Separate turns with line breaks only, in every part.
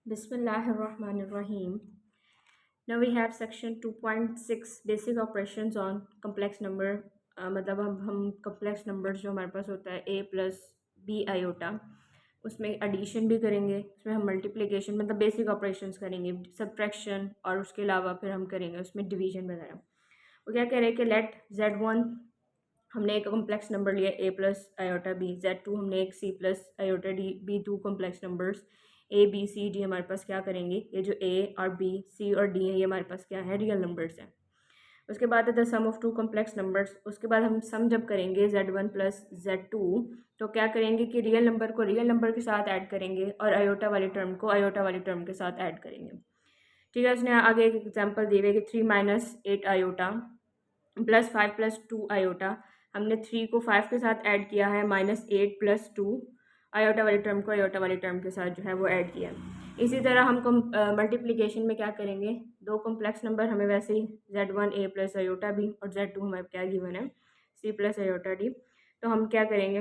Bismillahirrahmanirrahim. Now we have section 2.6 basic operations on complex number. मतलब हम complex numbers जो हमारे पास होता है a प्लस बी आयोटा, उसमें एडिशन भी करेंगे, उसमें हम मल्टीप्लिकेशन मतलब बेसिक ऑपरेशंस करेंगे, सब्ट्रैक्शन, और उसके अलावा फिर हम करेंगे उसमें डिवीजन वगैरह। वो क्या कह रहे हैं कि लेट z1 हमने एक कॉम्प्लेक्स नंबर लिया a plus iota b, z2 हमने एक c plus iota d, b two complex numbers a b c d हमारे पास क्या करेंगे, ये जो a और b c और d है ये हमारे पास क्या है, रियल नंबर्स हैं। उसके बाद है the sum of two complex numbers. उसके बाद हम सम जब करेंगे z1 प्लस z2 तो क्या करेंगे कि रियल नंबर को रियल नंबर के साथ ऐड करेंगे और आयोटा वाली टर्म को आयोटा वाली टर्म के साथ ऐड करेंगे। ठीक है, उसने आगे एक एग्जाम्पल दिए हुए कि 3 minus 8 iota plus 5 plus 2 iota. हमने 3 को 5 के साथ ऐड किया है, माइनस 8 प्लस 2 आयोटा वाली टर्म को आयोटा वाली टर्म के साथ जो है वो ऐड किया है। इसी तरह हम मल्टीप्लिकेशन में क्या करेंगे, दो कॉम्प्लेक्स नंबर हमें वैसे ही z1 a plus iota b और z2 हमें क्या गिवन है c प्लस आयोटा d। तो हम क्या करेंगे,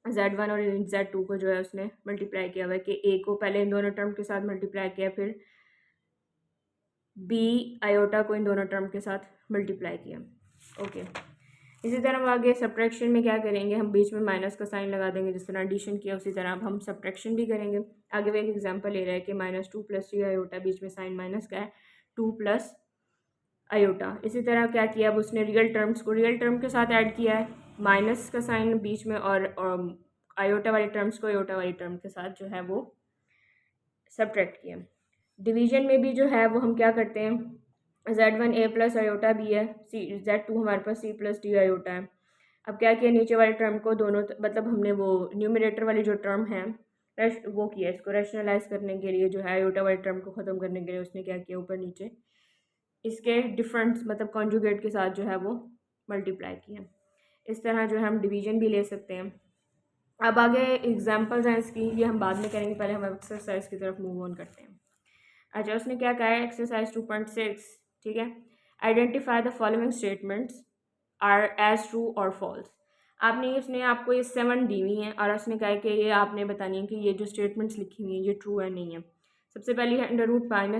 z1 और z2 को जो है उसने मल्टीप्लाई किया हुआ है कि a को पहले इन दोनों टर्म के साथ मल्टीप्लाई किया, फिर b आयोटा को इन दोनों टर्म के साथ मल्टीप्लाई किया। ओके, इसी तरह हम आगे सब्ट्रैक्शन में क्या करेंगे, हम बीच में माइनस का साइन लगा देंगे, जिस तरह एडिशन किया उसी तरह अब हम सब्ट्रैक्शन भी करेंगे। आगे वो एक एग्जांपल ले रहा है कि -2 + 3 आयोटा, बीच में साइन माइनस का है, 2 प्लस आयोटा। इसी तरह क्या किया, अब उसने रियल टर्म्स को रियल टर्म के साथ ऐड किया है, माइनस का साइन बीच में, और आयोटा वाली टर्म्स को आयोटा वाली टर्म के साथ जो है वो सब्ट्रैक्ट किया। डिवीजन में भी जो है वो हम क्या करते हैं, z1 a plus iota b है, z2 हमारे पास c प्लस d आयोटा है। अब क्या किया, नीचे वाले टर्म को दोनों मतलब हमने वो न्यूमरेटर वाली जो टर्म है वो किया, इसको रैशनलाइज करने के लिए जो है आयोटा वाली टर्म को ख़त्म करने के लिए उसने क्या किया, ऊपर नीचे इसके डिफरेंट मतलब कॉन्जुगेट के साथ जो है वो मल्टीप्लाई किया। इस तरह जो है हम डिवीजन भी ले सकते हैं। अब आगे एग्जाम्पल्स हैं इसकी, ये हम बाद में करेंगे, पहले हम एक्सरसाइज की तरफ मूव ऑन करते हैं। अच्छा, उसने क्या कहा है, एक्सरसाइज 2.6, ठीक है। Identify the following statements are as true और फॉल्स। आपने उसने आपको ये 7 दी हुई हैं और उसने कहा है कि ये आपने बतानी है कि ये जो स्टेटमेंट्स लिखी हुई हैं ये ट्रू है नहीं है। सबसे पहले है √-3,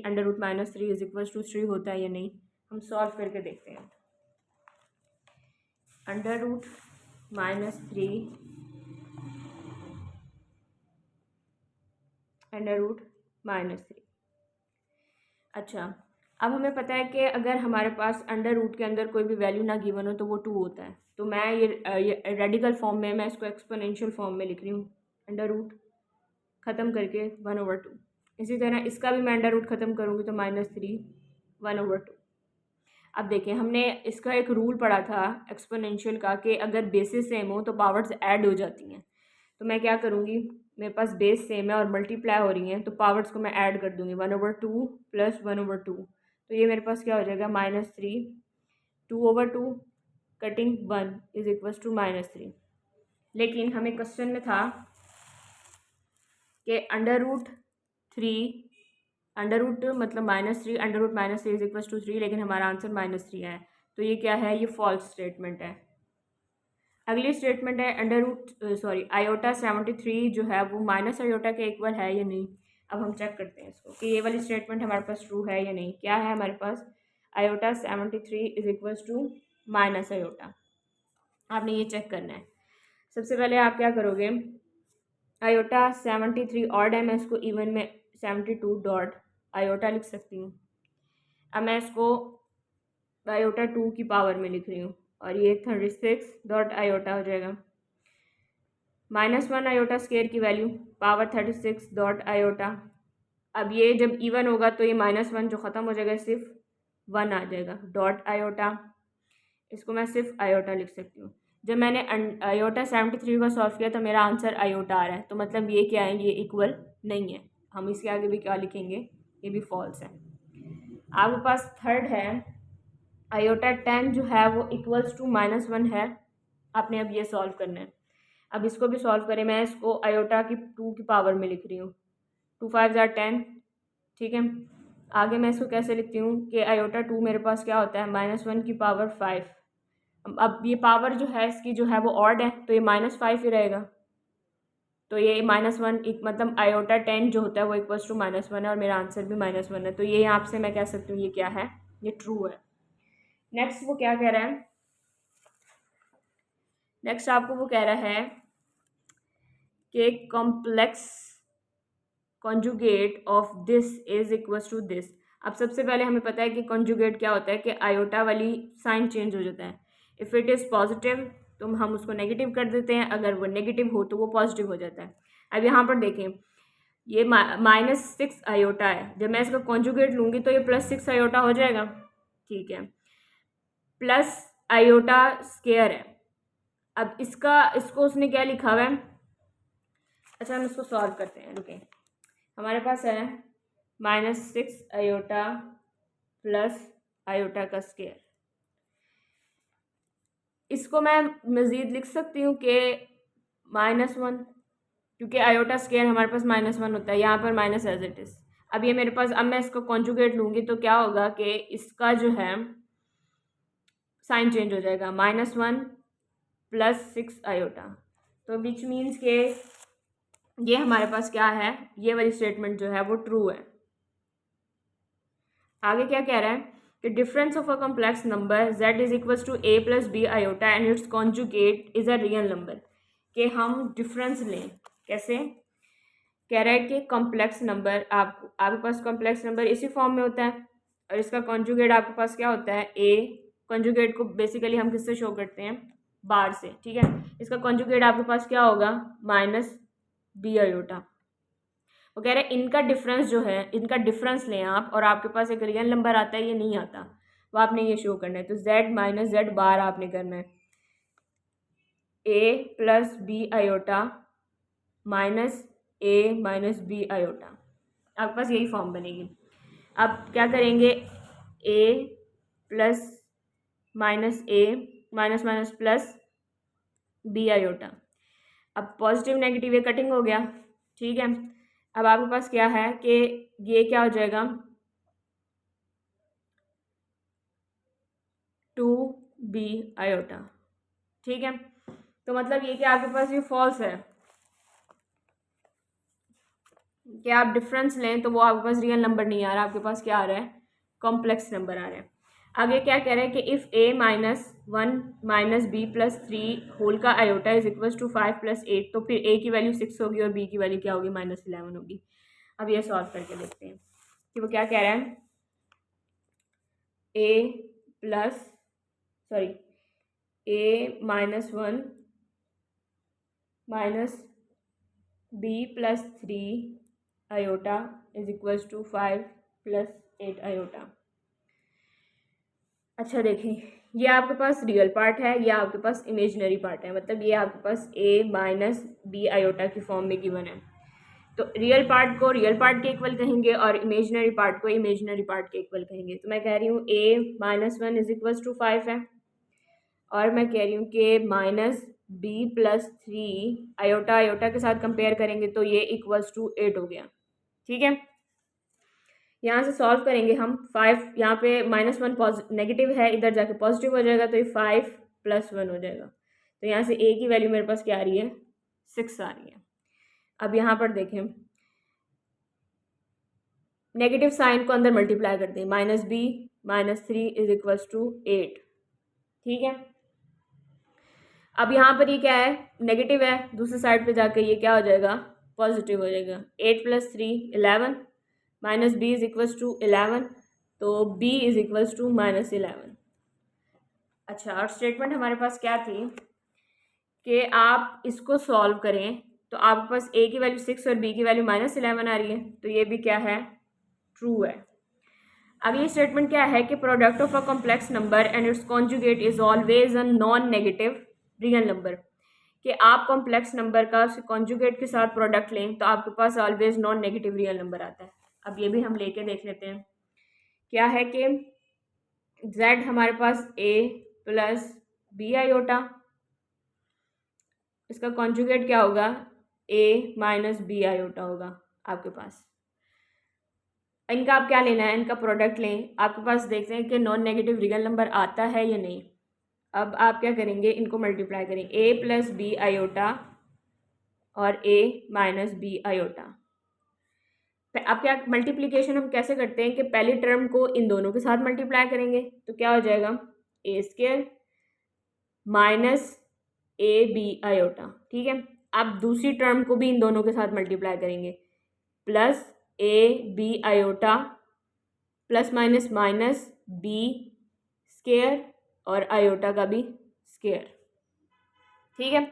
√-3 इज इक्वल टू 3 होता है या नहीं, हम सॉल्व करके देखते हैं। √-3 √-3। अच्छा, अब हमें पता है कि अगर हमारे पास अंडर रूट के अंदर कोई भी वैल्यू ना गिवन हो तो वो 2 होता है। तो मैं ये रेडिकल फॉर्म में, मैं इसको एक्सपोनेंशियल फॉर्म में लिख रही हूँ, अंडर रूट ख़त्म करके 1/2। इसी तरह इसका भी मैं अंडर रूट ख़त्म करूँगी तो -3 1/2। अब देखिए, हमने इसका एक रूल पढ़ा था एक्सपोनेंशियल का कि अगर बेसिस सेम हो तो पावर्स ऐड हो जाती हैं। तो मैं क्या करूँगी, मेरे पास बेस सेम है और मल्टीप्लाई हो रही हैं तो पावर्स को मैं ऐड कर दूँगी, 1/2 प्लस 1/2। तो ये मेरे पास क्या हो जाएगा, -3, 2/2 कटिंग 1 इज इक्वल टू -3। लेकिन हमें क्वेश्चन में था कि अंडर रूट मतलब -3, √-3 इज इक्वल टू 3, लेकिन हमारा आंसर -3 है। तो ये क्या है, ये फॉल्स स्टेटमेंट है। अगली स्टेटमेंट है आयोटा 73 जो है वो माइनस आयोटा के इक्वल है या नहीं। अब हम चेक करते हैं इसको कि ये वाली स्टेटमेंट हमारे पास ट्रू है या नहीं। क्या है हमारे पास, iota 73 is equal to minus iota. आपने ये चेक करना है। सबसे पहले आप क्या करोगे, आयोटा 73 ऑड है, मैं इसको इवन में 72 डॉट आयोटा लिख सकती हूँ। अब मैं इसको आयोटा 2 की पावर में लिख रही हूँ और ये 36 डॉट आयोटा हो जाएगा। -1 आयोटा स्केयर की वैल्यू पावर 36 डॉट आयोटा। अब ये जब इवन होगा तो ये -1 जो ख़त्म हो जाएगा, सिर्फ 1 आ जाएगा, डॉट आयोटा। इसको मैं सिर्फ आयोटा लिख सकती हूँ। जब मैंने आयोटा 73 का सॉल्व किया तो मेरा आंसर आयोटा आ रहा है, तो मतलब ये क्या है, ये इक्वल नहीं है। हम इसके आगे भी क्या लिखेंगे, ये भी फॉल्स है। आपके पास थर्ड है, आयोटा 10 जो है वो इक्वल्स टू -1 है। आपने अब ये सॉल्व करना है। अब इसको भी सॉल्व करें, मैं इसको आयोटा की 2 की पावर में लिख रही हूँ, 2 5 10, ठीक है। आगे मैं इसको कैसे लिखती हूँ कि आयोटा 2 मेरे पास क्या होता है, -1 की पावर 5। अब ये पावर जो है इसकी जो है वो ऑड है तो ये -5 ही रहेगा। तो ये -1 मतलब आयोटा 10 जो होता है वो इक्वल्स टू -1 है और मेरा आंसर भी -1 है। तो ये यहाँ से मैं कह सकती हूँ ये क्या है, ये ट्रू है। नेक्स्ट वो क्या कह रहा है, नेक्स्ट आपको वो कह रहा है कि complex conjugate of this is equals to this. अब सबसे पहले हमें पता है कि कॉन्जुगेट क्या होता है कि आयोटा वाली साइन चेंज हो जाता है। इफ़ इट इज़ पॉजिटिव तो हम उसको नेगेटिव कर देते हैं, अगर वो नेगेटिव हो तो वो पॉजिटिव हो जाता है। अब यहाँ पर देखें ये -6 आयोटा है, जब मैं इसका कॉन्जुगेट लूँगी तो ये +6 आयोटा हो जाएगा, ठीक है, प्लस आयोटा स्क्वायर है। अब इसको उसने क्या लिखा हुआ है, अच्छा हम इसको सॉल्व करते हैं, रुकें। हमारे पास है -6 आयोटा प्लस आयोटा का स्क्वायर। इसको मैं मज़ीद लिख सकती हूँ कि -1, क्योंकि आयोटा स्क्वायर हमारे पास -1 होता है, यहाँ पर माइनस एज इट इज़। अब ये मेरे पास, अब मैं इसको कॉन्जुगेट लूँगी तो क्या होगा कि इसका जो है साइन चेंज हो जाएगा, -1 + 6 आयोटा। तो विच मीन्स के ये हमारे पास क्या है, ये वाली स्टेटमेंट जो है वो ट्रू है। आगे क्या कह रहा है कि difference of a complex number z is equals to a + b iota and its conjugate is a real number. कि हम डिफरेंस लें, कैसे कह रहा है कि कॉम्प्लेक्स नंबर आपके पास कॉम्प्लेक्स नंबर इसी फॉर्म में होता है और इसका कॉन्जुगेट आपके पास क्या होता है, a। कॉन्जुगेट को बेसिकली हम किससे शो करते हैं, बार से, ठीक है। इसका कॉन्जुगेट आपके पास क्या होगा, -b आयोटा। वो कह रहे हैं इनका डिफरेंस जो है, इनका डिफरेंस लें आप और आपके पास एक रियल नंबर आता है, ये नहीं आता, वो आपने ये शो करना है। तो z - z बार आपने करना है, a + b iota -a - b iota, आपके पास यही फॉर्म बनेगी। अब क्या करेंगे, a + -a plus b iota. अब पॉजिटिव नेगेटिव ये कटिंग हो गया, ठीक है। अब आपके पास क्या है कि ये क्या हो जाएगा, 2b आयोटा, ठीक है। तो मतलब ये कि आपके पास ये फॉल्स है कि आप डिफरेंस लें तो वो आपके पास रियल नंबर नहीं आ रहा, आपके पास क्या आ रहा है, कॉम्प्लेक्स नंबर आ रहा है। आगे क्या कह रहा है कि इफ़ a - 1 - b + 3 होल का आयोटा इज इक्वल्स टू 5 + 8, तो फिर a की वैल्यू 6 होगी और b की वैल्यू क्या होगी, -11 होगी। अब ये सॉल्व करके देखते हैं कि वो क्या कह रहा है, a -1 - b + 3 iota is equals to 5 + 8 iota. अच्छा देखें, ये आपके पास रियल पार्ट है, ये आपके पास इमेजिनरी पार्ट है, मतलब ये आपके पास a - b आयोटा की फॉर्म में गिवन है। तो रियल पार्ट को रियल पार्ट के इक्वल कहेंगे और इमेजिनरी पार्ट को इमेजिनरी पार्ट के इक्वल कहेंगे। तो मैं कह रही हूँ a - 1 इज इक्वल्स टू 5 है और मैं कह रही हूँ कि -b + 3 आयोटा आयोटा के साथ कंपेयर करेंगे तो ये इक्वल्स टू 8 हो गया, ठीक है। यहाँ से सॉल्व करेंगे हम, 5 यहाँ पे -1 नेगेटिव है, इधर जाके पॉजिटिव हो जाएगा तो ये 5 + 1 हो जाएगा। तो यहाँ से a की वैल्यू मेरे पास क्या आ रही है, 6 आ रही है। अब यहाँ पर देखें, नेगेटिव साइन को अंदर मल्टीप्लाई कर दें, -b - 3 इज इक्वल्स टू 8, ठीक है। अब यहाँ पर ये क्या है, नेगेटिव है, दूसरी साइड पे जाके ये क्या हो जाएगा, पॉजिटिव हो जाएगा। 8 + 3 11 -b इज इक्वल्स टू 11, तो b इज इक्वल्स टू -11। अच्छा, और स्टेटमेंट हमारे पास क्या थी कि आप इसको सॉल्व करें तो आपके पास a की वैल्यू 6 और b की वैल्यू -11 आ रही है, तो ये भी क्या है, ट्रू है। अगली स्टेटमेंट क्या है कि product of a complex number and its conjugate is always a non negative real number. कि आप कॉम्प्लेक्स नंबर का कॉन्जुगेट के साथ प्रोडक्ट लें तो आपके पास always non negative real number आता है। अब ये भी हम लेके देख लेते हैं, क्या है कि z हमारे पास a + b आयोटा, इसका कॉन्जुगेट क्या होगा, a - b आयोटा होगा आपके पास। इनका आप क्या लेना है, इनका प्रोडक्ट लें। आपके पास देखते हैं कि नॉन नेगेटिव रियल नंबर आता है या नहीं। अब आप क्या करेंगे, इनको मल्टीप्लाई करें, a + b आयोटा और a माइनस बी आयोटा। अब क्या मल्टीप्लिकेशन हम कैसे करते हैं कि पहली टर्म को इन दोनों के साथ मल्टीप्लाई करेंगे, तो क्या हो जाएगा A square minus A B iota. ठीक है, अब दूसरी टर्म को भी इन दोनों के साथ मल्टीप्लाई करेंगे, plus A B iota plus minus minus B square और आयोटा का भी स्क्वायर। ठीक है,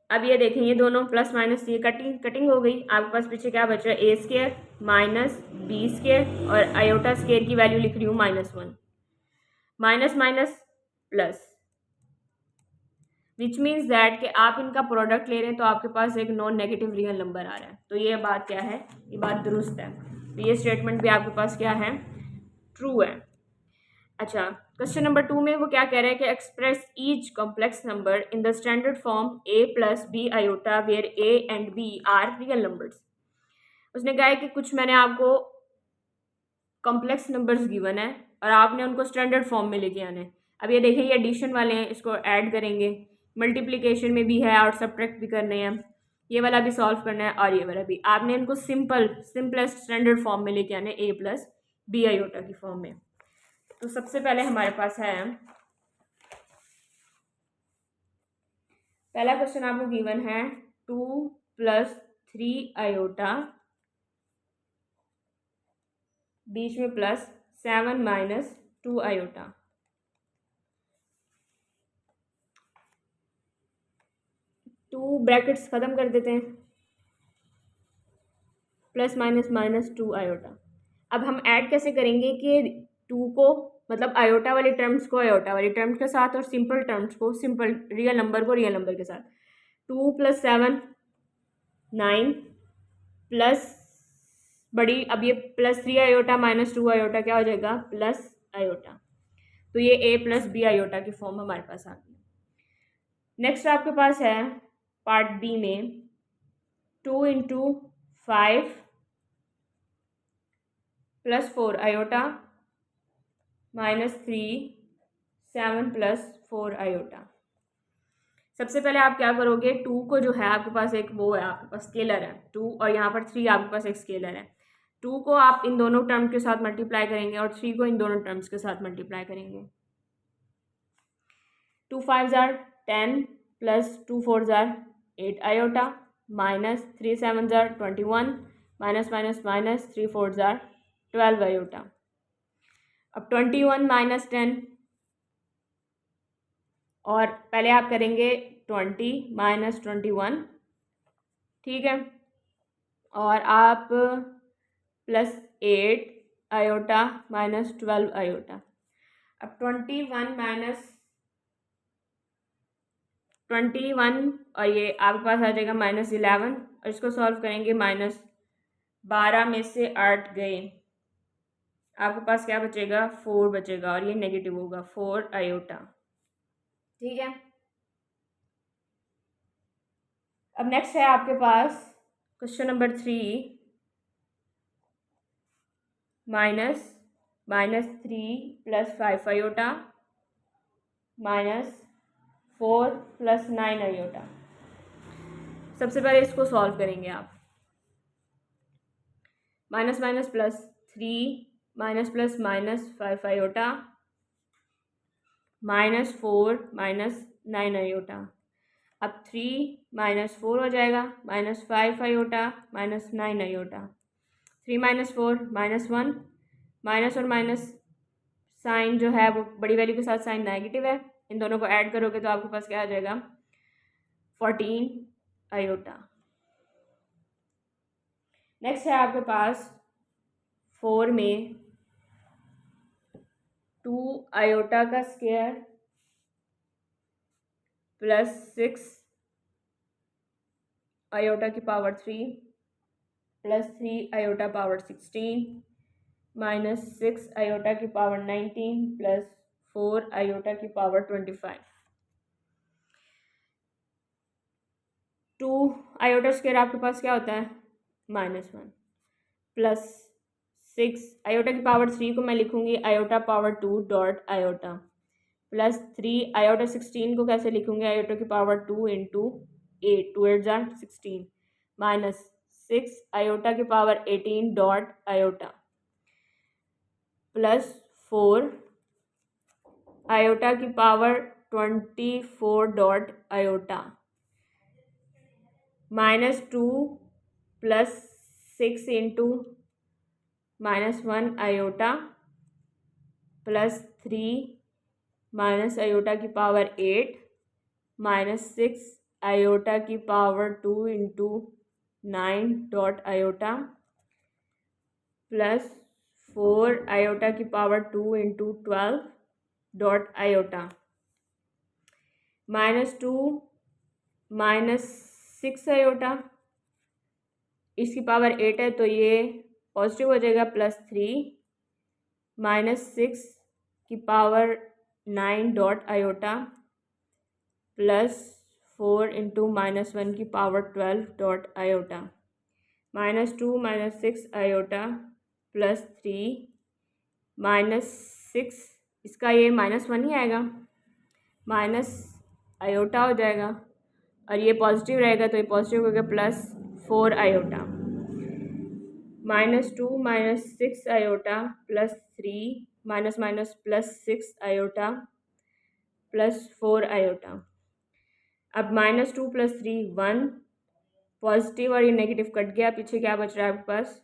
अब ये देखें ये दोनों प्लस माइनस ये कटिंग हो गई। आपके पास पीछे क्या बच रहा है, ए स्क्वायर माइनस बी स्क्वायर और आयोटा स्क्वायर की वैल्यू लिख रही हूँ -1, minus minus plus, which means that कि आप इनका प्रोडक्ट ले रहे हैं तो आपके पास एक नॉन नेगेटिव रियल नंबर आ रहा है। तो ये बात क्या है, ये बात दुरुस्त है, तो ये स्टेटमेंट भी आपके पास क्या है, ट्रू है। अच्छा, क्वेश्चन नंबर 2 में वो क्या कह रहा है कि express each complex number in the standard form a plus B iota where a and b are real numbers. उसने कहा है कि कुछ मैंने आपको कॉम्प्लेक्स नंबर्स गिवन है और आपने उनको स्टैंडर्ड फॉर्म में लेके आने। अब ये देखें ये एडिशन वाले हैं, इसको ऐड करेंगे, मल्टीप्लिकेशन में भी है और सब्ट्रैक्ट भी करने हैं, ये वाला भी सॉल्व करना है और ये वाला भी। आपने इनको सिंपलेस्ट स्टैंडर्ड फॉर्म में लेके आने a प्लस बी आयोटा की फॉर्म में। तो सबसे पहले हमारे पास है पहला क्वेश्चन आपको गिवन है 2 + 3 आयोटा बीच में प्लस 7 - 2 आयोटा। टू ब्रैकेट्स खत्म कर देते हैं, प्लस माइनस माइनस 2 आयोटा। अब हम ऐड कैसे करेंगे कि 2 को मतलब आयोटा वाली टर्म्स को आयोटा वाली टर्म्स के साथ और सिंपल टर्म्स को सिंपल रियल नंबर को रियल नंबर के साथ। 2 + 7 9 प्लस बड़ी, अब ये +3 आयोटा -2 आयोटा क्या हो जाएगा प्लस आयोटा। तो ये a प्लस बी आयोटा की फॉर्म हमारे पास आ गई। नेक्स्ट आपके पास है पार्ट बी में 2 × 5 + 4 आयोटा -3 7 + 4 आयोटा। सबसे पहले आप क्या करोगे, 2 को जो है आपके पास एक वो है, आपके पास स्केलर है 2 और यहाँ पर 3 आपके पास एक स्केलर है। 2 को आप इन दोनों टर्म के साथ मल्टीप्लाई करेंगे और 3 को इन दोनों टर्म्स के साथ मल्टीप्लाई करेंगे। 2 5 = 10 + 2 4 = 8 iota -3 7 = 21 minus minus minus 3 4 = 12 iota. अब 21 - 10 और पहले आप करेंगे 20 - 21, ठीक है, और आप +8 आयोटा -12 आयोटा। अब 21 और ये आपके पास आ जाएगा -11 और इसको सॉल्व करेंगे, -12 में से 8 गए, आपके पास क्या बचेगा 4 बचेगा और ये नेगेटिव होगा 4 आयोटा। ठीक है, अब नेक्स्ट है आपके पास क्वेश्चन नंबर 3 -3 + 5 आयोटा -4 + 9 आयोटा। सबसे पहले इसको सॉल्व करेंगे आप, minus minus plus 3 minus plus minus 5 iota -4 - 9 iota. अब 3 - 4 हो जाएगा, -5 आयोटा -9 आयोटा। 3 - 4 -1, माइनस और माइनस साइन जो है वो बड़ी वैल्यू के साथ साइन नेगेटिव है, इन दोनों को ऐड करोगे तो आपके पास क्या आ जाएगा 14 आयोटा। नेक्स्ट है आपके पास 4 में 2 आयोटा का स्क्वायर +6 आयोटा की पावर 3 +3 आयोटा पावर 16 -6 आयोटा की पावर 19 +4 आयोटा की पावर 25। 2 आयोटा स्क्वायर आपके पास क्या होता है -1 +6 आयोटा की पावर 3 को मैं लिखूंगी iota power 2 dot iota +3 iota 16 को कैसे लिखूंगी आयोटा की पावर 2 × 8, 2 8 जार 16 माइनस 6 आयोटा की power 18 dot iota plus 4 iota की power 24 dot iota -2 plus 6 into -1 iota plus 3 minus iota की पावर 8 -6 आयोटा की power 2 into 9 dot iota plus 4 iota की power 2 into 12 dot iota -2 -6 iota, इसकी power 8 है तो ये पॉजिटिव हो जाएगा, प्लस 3 -6 की power 9 dot iota plus 4 into -1 की power 12 dot iota -2 -6 iota plus 3 -6, इसका ये -1 ही आएगा, माइनस आयोटा हो जाएगा और ये पॉजिटिव रहेगा तो ये पॉजिटिव हो गया, plus 4 iota -2 -6 iota plus 3 minus minus plus 6 iota plus 4 iota. अब -2 प्लस 3 1, पॉजिटिव और ये नेगेटिव कट गया, पीछे क्या बच रहा है आपके पास,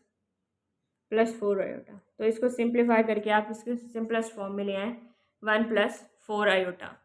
प्लस 4 आयोटा। तो इसको सिंप्लीफाई करके आप इसके सिंपलेस्ट फॉर्म में ले आए 1 + 4 आयोटा।